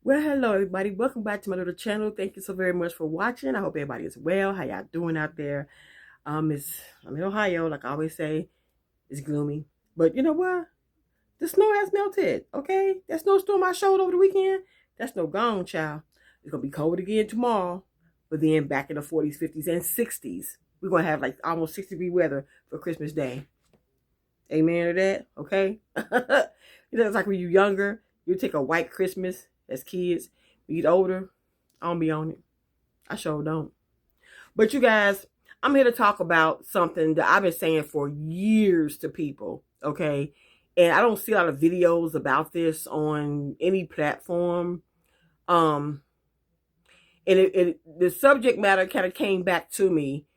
Well, hello everybody. Welcome back to my little channel. Thank you so very much for watching. I hope everybody is well. How y'all doing out there? I'm in Ohio, like I always say, it's gloomy. But you know what? The snow has melted. Okay? That snowstorm I showed over the weekend, that snow gone, child. It's gonna be cold again tomorrow, but then back in the 40s, 50s, and 60s. We're gonna have like almost 60-degree weather for Christmas Day. Amen to that, okay? It's like when you're younger, you take a white Christmas as kids. When you get older, I don't be on it. I sure don't. But you guys, I'm here to talk about something that I've been saying for years to people, okay? And I don't see a lot of videos about this on any platform. Um, and the subject matter kind of came back to me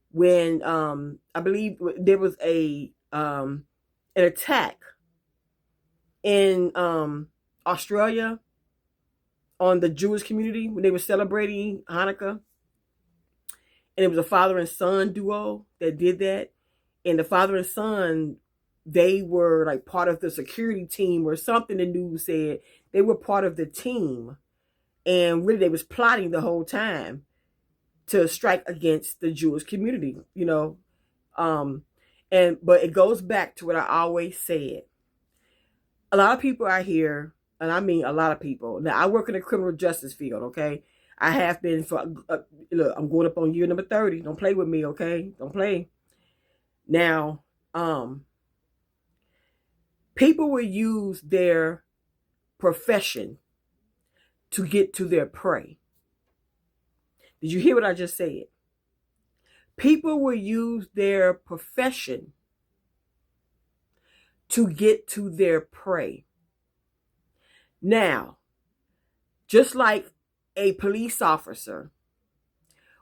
when I believe there was an attack in Australia on the Jewish community when they were celebrating Hanukkah. And it was a father and son duo that did that. And the father and son, they were like part of the security team or something. The news said they were part of the team. And really they was plotting the whole time to strike against the Jewish community, you know. But it goes back to what I always said. A lot of people out here, and I mean a lot of people. Now, I work in the criminal justice field, okay? I have been for, look, I'm going up on year number 30. Don't play with me, okay? Don't play. Now, people will use their profession to get to their prey. Did you hear what I just said? People will use their profession to get to their prey. Now, just like a police officer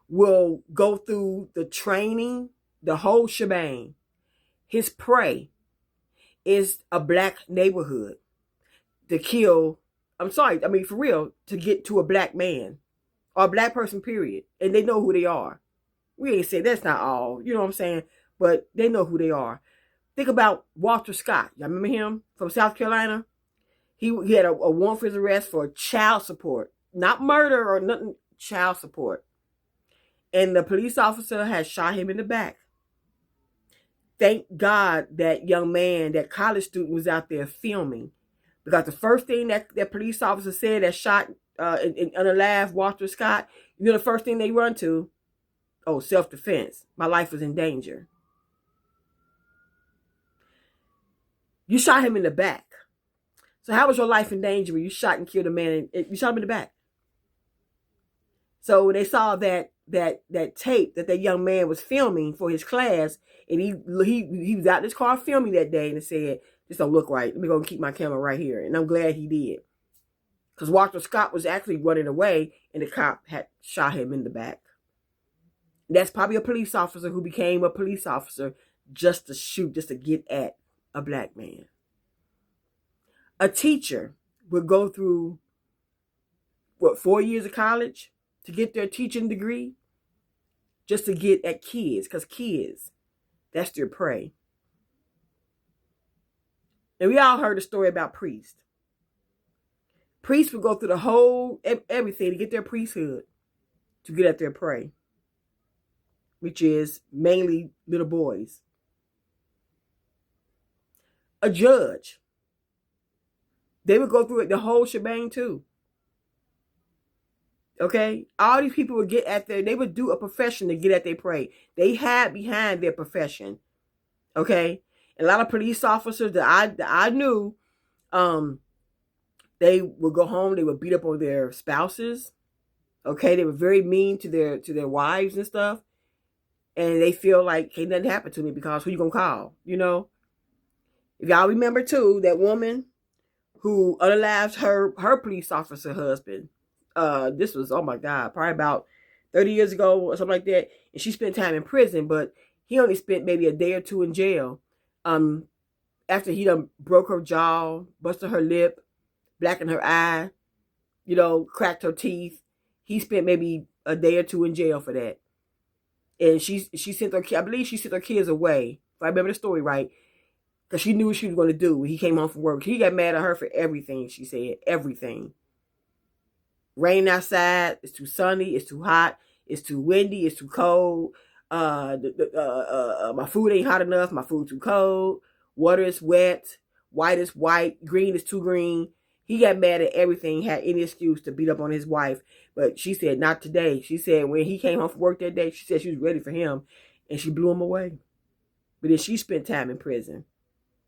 will go through the training, the whole shebang, his prey is a black neighborhood to kill, for real, to get to a black man or a black person, period. And they know who they are. We ain't say that's not all, you know what I'm saying? But they know who they are. Think about Walter Scott. Y'all remember him from South Carolina? He had a warrant for his arrest for child support. Not murder or nothing, child support. And the police officer had shot him in the back. Thank God that young man, that college student, was out there filming. Because the first thing that police officer said that shot and unalive Walter Scott, you know the first thing they run to? Oh, self-defense. My life was in danger. You shot him in the back. So how was your life in danger when you shot and killed a man? You shot him in the back. So when they saw that tape that young man was filming for his class, and he was out in his car filming that day, and said, "This don't look right. Let me go and keep my camera right here." And I'm glad he did, because Walter Scott was actually running away, and the cop had shot him in the back. That's probably a police officer who became a police officer just to shoot, just to get at a black man. A teacher would go through, 4 years of college to get their teaching degree, just to get at kids, because kids, that's their prey. And we all heard the story about priests. Priests would go through the whole, everything to get their priesthood, to get at their prey, which is mainly little boys. A judge, they would go through it, the whole shebang too. Okay? All these people would get at they would do a profession to get at their prey. They had behind their profession. Okay? And a lot of police officers that I knew, they would go home, they would beat up on their spouses. Okay? They were very mean to their wives and stuff. And they feel like, hey, nothing happened to me, because who you gonna call? You know? If y'all remember too, that woman who unalived her police officer husband. This was, oh my God, probably about 30 years ago or something like that. And she spent time in prison, but he only spent maybe a day or two in jail. After he done broke her jaw, busted her lip, blackened her eye, cracked her teeth. He spent maybe a day or two in jail for that. And she sent her, I believe she sent her kids away, if I remember the story right, because she knew what she was going to do when he came home from work. He got mad at her for everything, she said, everything. Rain outside. It's too sunny. It's too hot. It's too windy. It's too cold. My food ain't hot enough. My food too cold. Water is wet. White is white. Green is too green. He got mad at everything. Had any excuse to beat up on his wife. But she said, not today. She said when he came home from work that day, she said she was ready for him. And she blew him away. But then she spent time in prison.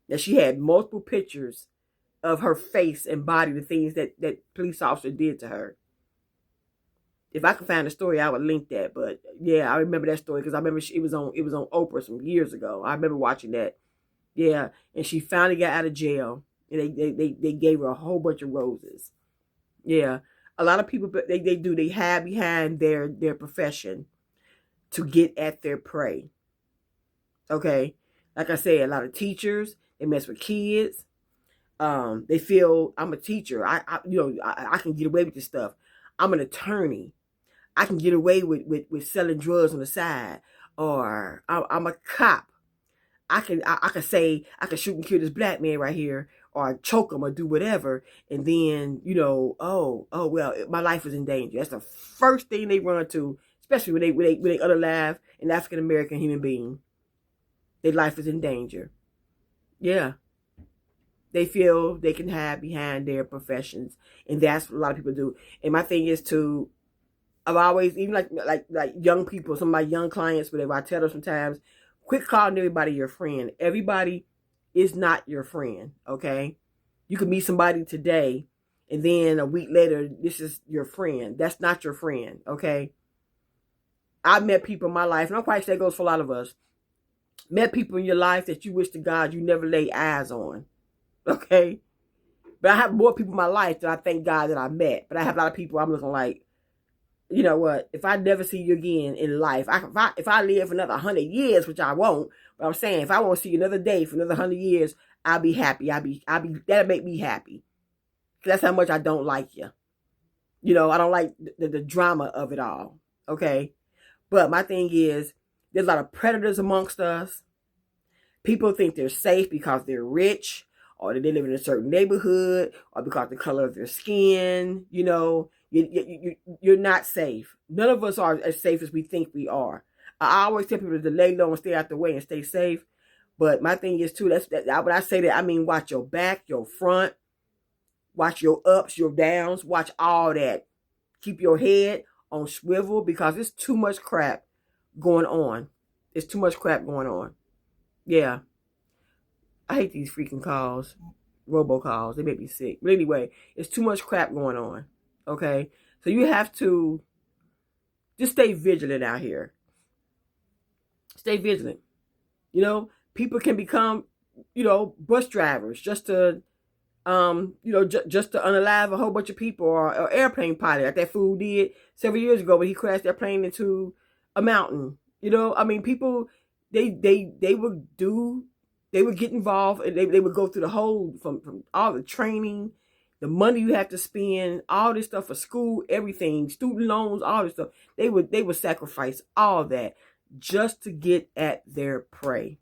Now she had multiple pictures of her face and body, the things that police officer did to her. If I could find the story, I would link that. But yeah, I remember that story because I remember it was on Oprah some years ago. I remember watching that. Yeah, and she finally got out of jail, and they gave her a whole bunch of roses. Yeah, a lot of people they hide behind their profession to get at their prey. Okay, like I said, a lot of teachers, they mess with kids. They feel I'm a teacher. I can get away with this stuff. I'm an attorney. I can get away with selling drugs on the side, or I'm a cop. I can say I can shoot and kill this black man right here, or choke him, or do whatever, and then oh well, my life is in danger. That's the first thing they run to, especially when they unalive an African American human being. Their life is in danger. Yeah, they feel they can hide behind their professions, and that's what a lot of people do. And my thing is to, I've always, even like young people, some of my young clients, whatever, I tell them sometimes, quit calling everybody your friend. Everybody is not your friend, okay? You can meet somebody today, and then a week later, this is your friend. That's not your friend, okay? I've met people in my life, and I'm quite sure that goes for a lot of us. Met people in your life that you wish to God you never lay eyes on, okay? But I have more people in my life that I thank God that I met. But I have a lot of people I'm looking like, you know what? If I never see you again in life, if I live another 100 years, which I won't, but I'm saying if I won't see you another day for another 100 years, I'll be happy. That'll make me happy. That's how much I don't like you. I don't like the drama of it all. Okay, but my thing is, there's a lot of predators amongst us. People think they're safe because they're rich, or they live in a certain neighborhood, or because of the color of their skin. You're not safe. None of us are as safe as we think we are. I always tell people to lay low and stay out the way and stay safe. But my thing is too, when I say that, I mean watch your back, your front, watch your ups, your downs, watch all that. Keep your head on swivel because there's too much crap going on. There's too much crap going on. Yeah. I hate these freaking calls. Robocalls. They make me sick. But anyway, it's too much crap going on. Okay? So you have to just stay vigilant out here. Stay vigilant. People can become, bus drivers just to, just to unalive a whole bunch of people, or airplane pilot, like that fool did several years ago when he crashed their plane into a mountain. People, they would get involved, and they would go through the whole, from all the training, the money you have to spend, all this stuff for school, everything, student loans, all this stuff. They would sacrifice all that just to get at their prey.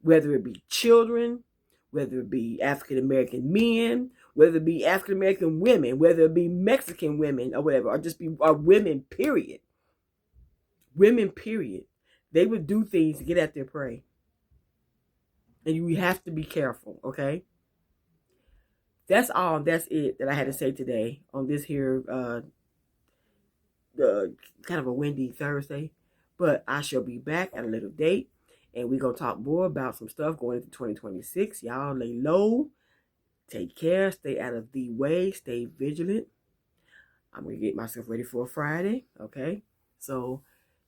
Whether it be children, whether it be African American men, whether it be African American women, whether it be Mexican women or whatever, or just be women, period. Women, period. They would do things to get at their prey. And you have to be careful, okay? That's all. That's it that I had to say today on this here kind of a windy Thursday. But I shall be back at a little date, and we're going to talk more about some stuff going into 2026. Y'all lay low. Take care. Stay out of the way. Stay vigilant. I'm going to get myself ready for a Friday, okay? So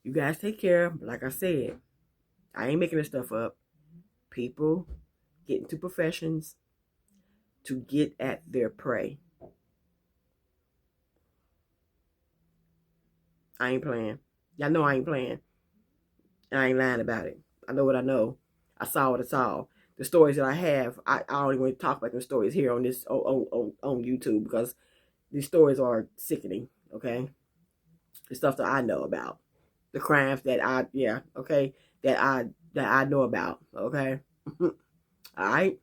you guys take care. Like I said, I ain't making this stuff up. People get into professions to get at their prey. I ain't playing. Y'all know I ain't playing. I ain't lying about it. I know what I know. I saw what I saw. The stories that I have, I don't even want to talk about the stories here on this on YouTube, because these stories are sickening, okay? The stuff that I know about. The crimes that I know about, okay? Alright?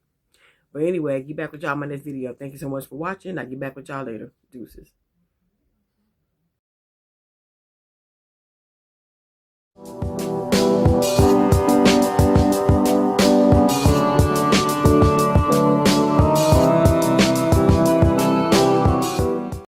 But anyway, get back with y'all in my next video. Thank you so much for watching. I'll get back with y'all later. Deuces.